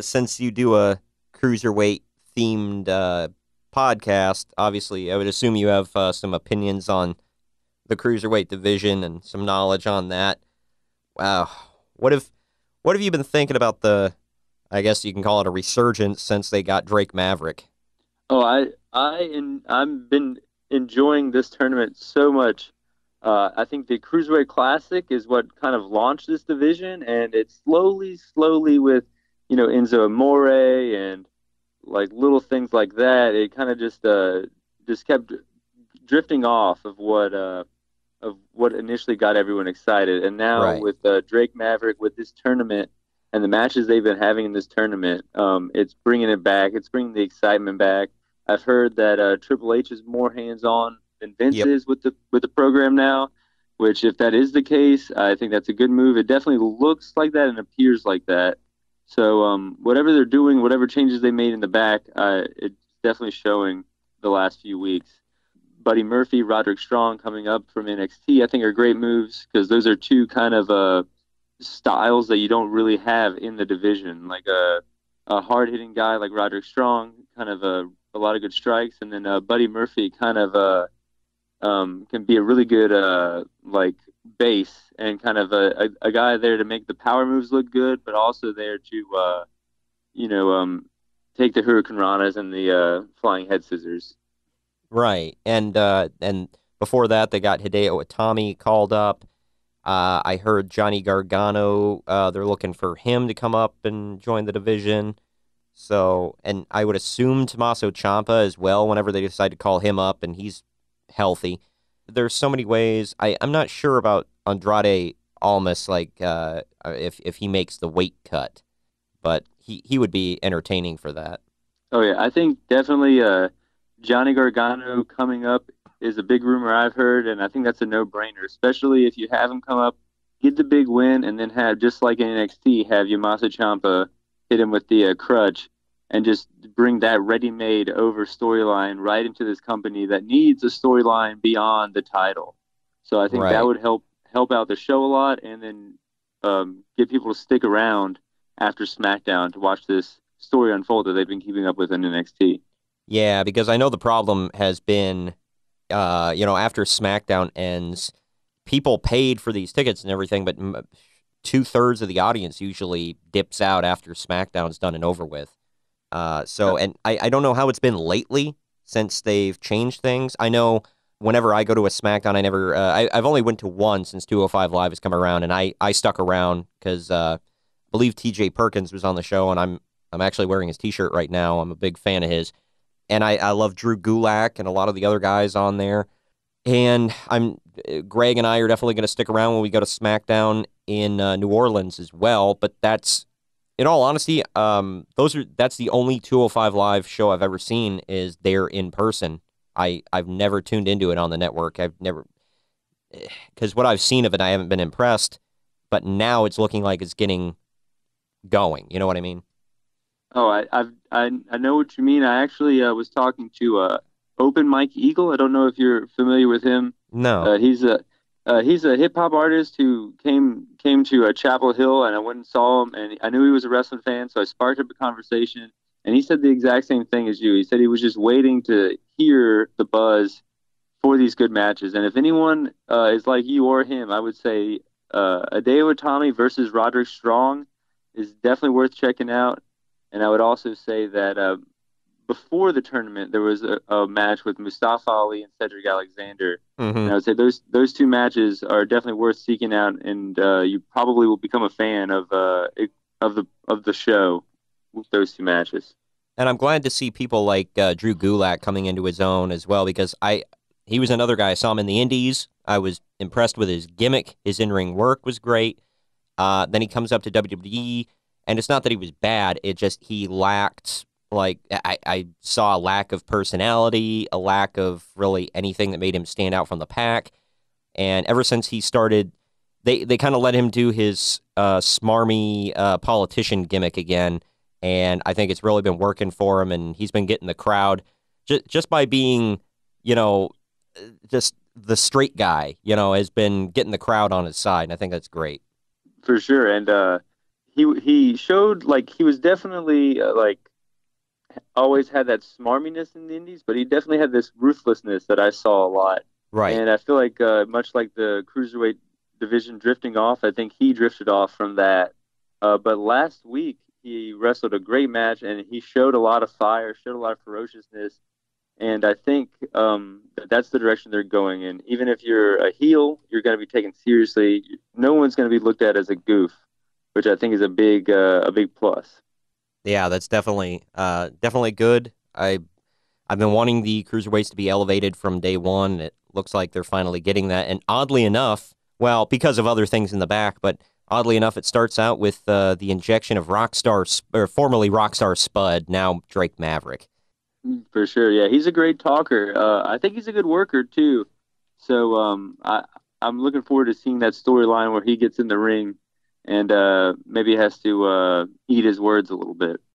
Since you do a cruiserweight themed podcast, obviously, I would assume you have some opinions on the cruiserweight division and some knowledge on that. Wow, what have what have you been thinking about the? I guess you can call it a resurgence since they got Drake Maverick. Oh, I've been enjoying this tournament so much. I think the Cruiserweight Classic is what kind of launched this division, and it's slowly with, Enzo Amore and like little things like that. It kind of just kept drifting off of what initially got everyone excited. And now Right. with Drake Maverick with this tournament and the matches they've been having in this tournament, it's bringing it back. It's bringing the excitement back. I've heard that Triple H is more hands-on than Vince Yep. is with the program now. Which, if that is the case, I think that's a good move. It definitely looks like that and appears like that. So, whatever they're doing, whatever changes they made in the back, it's definitely showing the last few weeks. Buddy Murphy, Roderick Strong coming up from NXT, I think are great moves because those are two kind of styles that you don't really have in the division. Like a hard hitting guy like Roderick Strong, kind of a lot of good strikes, and then Buddy Murphy kind of can be a really good like base and kind of a guy there to make the power moves look good, but also there to you know um, take the Hurricane Ranas and the flying head scissors. Right. And before that, they got Hideo Itami called up. I heard Johnny Gargano. They're looking for him to come up and join the division. So, and I would assume Tommaso Ciampa as well. Whenever they decide to call him up, and he's healthy. There's so many ways. I'm not sure about Andrade Almas, like if he makes the weight cut, but he would be entertaining for that. Oh yeah, I think definitely Johnny Gargano coming up is a big rumor I've heard, and I think that's a no-brainer, especially if you have him come up, get the big win, and then have just like in NXT, have Tommaso Ciampa hit him with the crutch, and just bring that ready-made over storyline right into this company that needs a storyline beyond the title. So I think that Right. would help out the show a lot, and then get people to stick around after SmackDown to watch this story unfold that they've been keeping up with in NXT. Yeah, because I know the problem has been, after SmackDown ends, people paid for these tickets and everything, but two-thirds of the audience usually dips out after SmackDown's done and over with. And I don't know how it's been lately since they've changed things. I know whenever I go to a SmackDown, I've only went to one since 205 Live has come around, and I stuck around because I believe TJ Perkins was on the show, and I'm actually wearing his T-shirt right now. I'm a big fan of his, and I love Drew Gulak and a lot of the other guys on there. And Greg and I are definitely going to stick around when we go to SmackDown in New Orleans as well. But that's, in all honesty, that's the only 205 Live show I've ever seen is there in person. I've never tuned into it on the network. I've never, because what I've seen of it, I haven't been impressed. But now it's looking like it's getting going. You know what I mean? Oh, I know what you mean. I actually was talking to Open Mike Eagle. I don't know if you're familiar with him. No. He's a hip hop artist who came to Chapel Hill, and I went and saw him, and I knew he was a wrestling fan, so I sparked up a conversation, and he said the exact same thing as you. He said he was just waiting to hear the buzz for these good matches, and if anyone is like you or him, I would say Hideo Itami versus Roderick Strong is definitely worth checking out. And I would also say that before the tournament, there was a match with Mustafa Ali and Cedric Alexander, and Hmm. I would say those two matches are definitely worth seeking out, and you probably will become a fan of the show with those two matches. And I'm glad to see people like Drew Gulak coming into his own as well because he was another guy I saw him in the Indies. I was impressed with his gimmick. His in-ring work was great. Then he comes up to WWE, and it's not that he was bad. It just he lacked like I saw a lack of personality, a lack of really anything that made him stand out from the pack. And ever since he started, they kind of let him do his smarmy politician gimmick again, and I think it's really been working for him. And he's been getting the crowd just by being, you know, just the straight guy, has been getting the crowd on his side, and I think that's great. For sure. And he showed like he was definitely like always had that smarminess in the Indies, but he definitely had this ruthlessness that I saw a lot. Right. And I feel like much like the cruiserweight division drifting off, I think he drifted off from that. But last week he wrestled a great match and he showed a lot of fire, showed a lot of ferociousness. And I think that's the direction they're going in. Even if you're a heel, you're going to be taken seriously. No one's going to be looked at as a goof, which I think is a big plus. Yeah, that's definitely good. I've been wanting the cruiserweights to be elevated from day one. It looks like they're finally getting that. And oddly enough, well, because of other things in the back, but oddly enough, it starts out with the injection of or formerly Rockstar Spud, now Drake Maverick. For sure. Yeah, he's a great talker. I think he's a good worker too. So I'm looking forward to seeing that storyline where he gets in the ring and maybe has to eat his words a little bit.